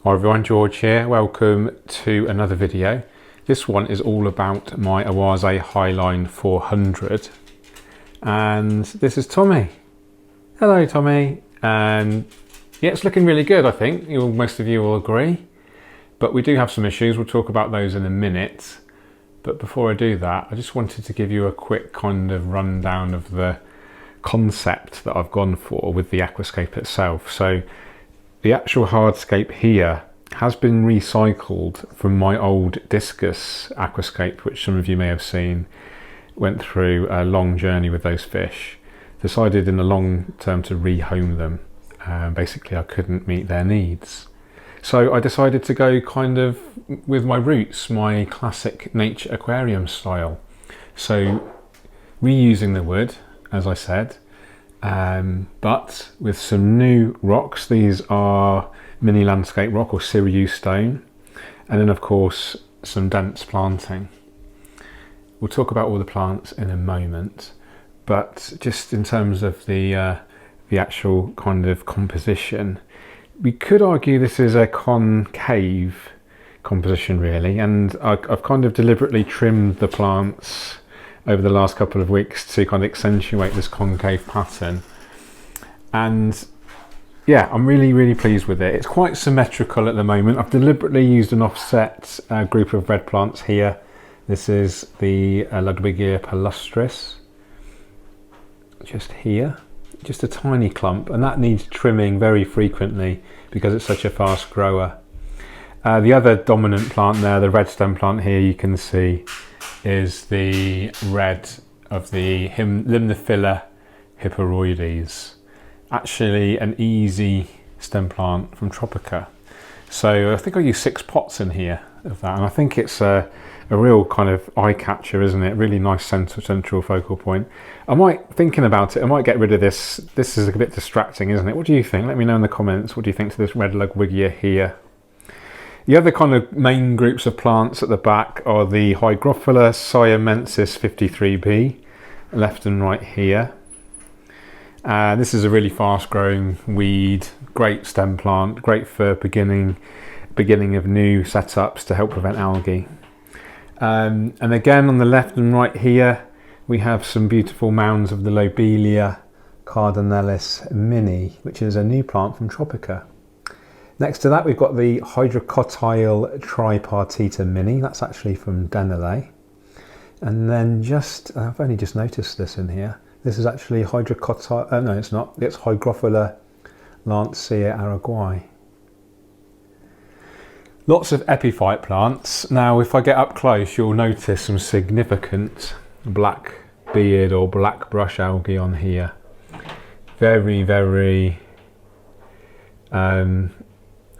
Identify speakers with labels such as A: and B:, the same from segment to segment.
A: Hi everyone, George here. Welcome to another video. This one is all about my Oase HighLine 400. And this is Tommy. Hello Tommy. And yeah, it's looking really good, I think. Most of you will agree. But we do have some issues. We'll talk about those in a minute. But before I do that, I just wanted to give you a quick kind of rundown of the concept that I've gone for with the Aquascape itself. So the actual hardscape here has been recycled from my old discus aquascape, which some of you may have seen. Went through a long journey with those fish. Decided in the long term to rehome them. Basically I couldn't meet their needs. So I decided to go kind of with my roots, my classic nature aquarium style. So reusing the wood, as I said, but with some new rocks. These are mini landscape rock or Sirius stone, and then of course some dense planting. We'll talk about all the plants in a moment, but just in terms of the actual kind of composition, we could argue this is a concave composition really, and I've kind of deliberately trimmed the plants over the last couple of weeks to kind of accentuate this concave pattern. And yeah, I'm really pleased with it. It's quite symmetrical at the moment. I've deliberately used an offset group of red plants here. This is the Ludwigia palustris, just here, just a tiny clump, and that needs trimming very frequently because it's such a fast grower. The other dominant plant there, the red stem plant here, you can see is the red of the Limnophila hippuridoides. Actually an easy stem plant from Tropica. So I think I used 6 pots in here of that, and I think it's a real kind of eye catcher, isn't it? Really nice central focal point. Thinking about it, I might get rid of this. This is a bit distracting, isn't it? What do you think? Let me know in the comments. What do you think to this red Ludwigia here? The other kind of main groups of plants at the back are the Hygrophila, Siamensis 53B, left and right here. This is a really fast growing weed, great stem plant, great for beginning of new setups to help prevent algae. And again on the left and right here we have some beautiful mounds of the Lobelia cardinalis mini, which is a new plant from Tropica. Next to that we've got the Hydrocotyle tripartita mini, that's actually from Denelay. And then I've only just noticed this in here, this is actually Hydrocotyle, no it's not, it's Hygrophila lancea araguae. Lots of epiphyte plants. Now if I get up close you'll notice some significant black beard or black brush algae on here. Very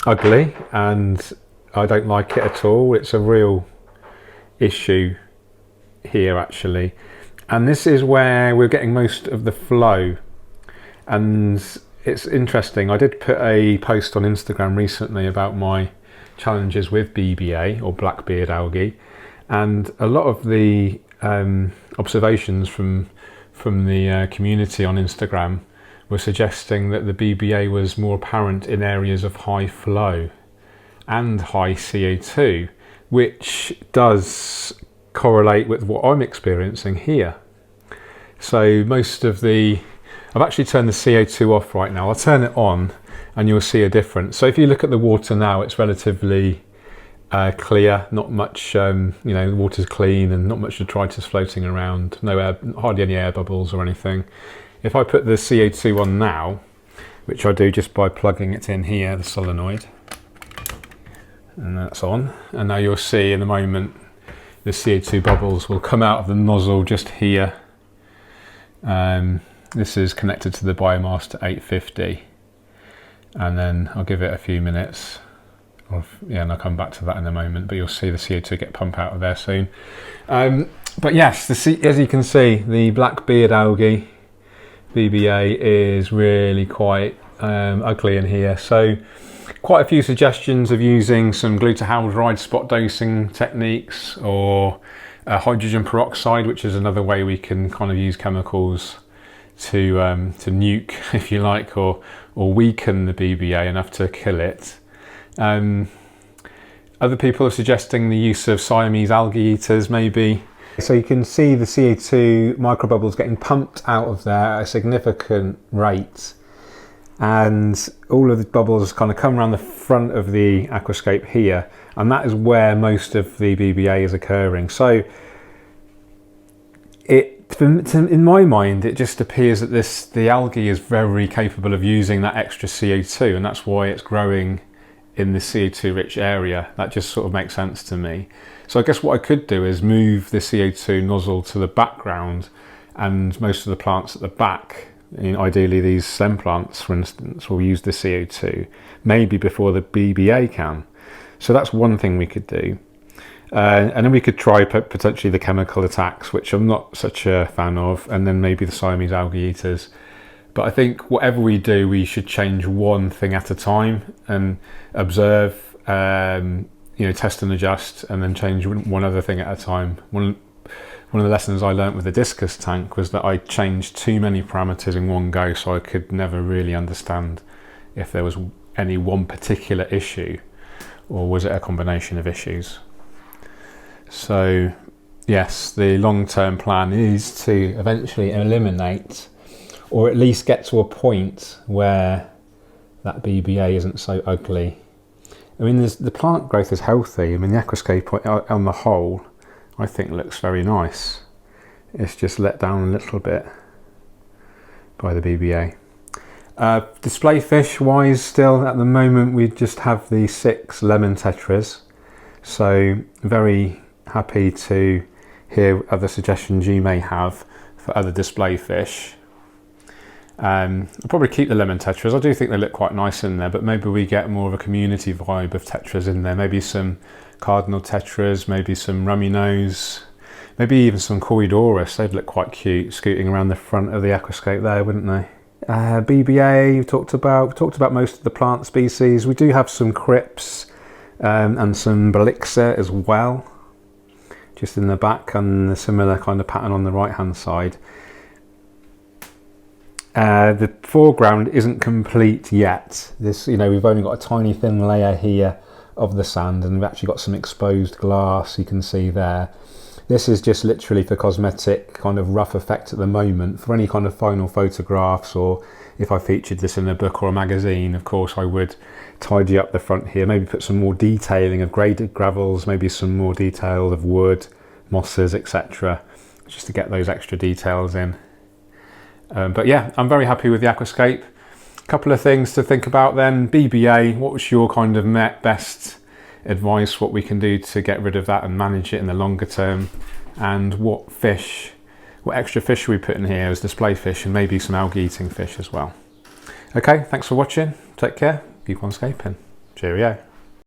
A: ugly, and I don't like it at all. It's a real issue here actually, and this is where we're getting most of the flow. And it's interesting, I did put a post on Instagram recently about my challenges with BBA or blackbeard algae, and a lot of the observations from the community on Instagram were suggesting that the BBA was more apparent in areas of high flow and high CO2, which does correlate with what I'm experiencing here. So I've actually turned the CO2 off right now. I'll turn it on and you'll see a difference. So if you look at the water now, it's relatively clear, not much, the water's clean and not much detritus floating around, no air, hardly any air bubbles or anything. If I put the CO2 on now, which I do just by plugging it in here, the solenoid, and that's on, and now you'll see in a moment the CO2 bubbles will come out of the nozzle just here. This is connected to the biomass to 850, and then I'll give it a few minutes, and I'll come back to that in a moment, but you'll see the CO2 get pumped out of there soon. But yes, as you can see, the blackbeard algae BBA is really quite ugly in here. So quite a few suggestions of using some glutathaldehyde spot dosing techniques, or hydrogen peroxide, which is another way we can kind of use chemicals to nuke, if you like, or weaken the BBA enough to kill it. Other people are suggesting the use of Siamese algae eaters maybe. So you can see the CO2 microbubbles getting pumped out of there at a significant rate, and all of the bubbles kind of come around the front of the aquascape here, and that is where most of the BBA is occurring. So in my mind, it just appears that the algae is very capable of using that extra CO2, and that's why it's growing in the CO2 rich area. That just sort of makes sense to me. So I guess what I could do is move the CO2 nozzle to the background, and most of the plants at the back, ideally these stem plants for instance, will use the CO2 maybe before the BBA can. So that's one thing we could do. And then we could try potentially the chemical attacks, which I'm not such a fan of, and then maybe the Siamese algae eaters. But I think whatever we do, we should change one thing at a time and observe, test and adjust, and then change one other thing at a time. One of the lessons I learnt with the discus tank was that I changed too many parameters in one go, so I could never really understand if there was any one particular issue, or was it a combination of issues. So yes, the long-term plan is to eventually eliminate, or at least get to a point where that BBA isn't so ugly. I mean, the plant growth is healthy. I mean, the aquascape on the whole, I think looks very nice. It's just let down a little bit by the BBA. Display fish wise, still at the moment we just have the 6 lemon tetras. So very happy to hear other suggestions you may have for other display fish. I'll probably keep the lemon tetras. I do think they look quite nice in there, but maybe we get more of a community vibe of tetras in there. Maybe some cardinal tetras, maybe some rummy nose, maybe even some corymbosa. They'd look quite cute scooting around the front of the aquascape there, wouldn't they? BBA, we talked about most of the plant species. We do have some crypts and some belixa as well, just in the back, and a similar kind of pattern on the right hand side. The foreground isn't complete yet. We've only got a tiny thin layer here of the sand, and we've actually got some exposed glass you can see there. This is just literally for cosmetic kind of rough effect at the moment. For any kind of final photographs, or if I featured this in a book or a magazine, of course I would tidy up the front here, maybe put some more detailing of graded gravels, maybe some more detail of wood, mosses, etc., just to get those extra details in. But yeah, I'm very happy with the aquascape. A couple of things to think about then. BBA, what was your kind of best advice, what we can do to get rid of that and manage it in the longer term, and what extra fish we put in here as display fish, and maybe some algae eating fish as well. Okay, thanks for watching. Take care. Keep on scaping. Cheerio.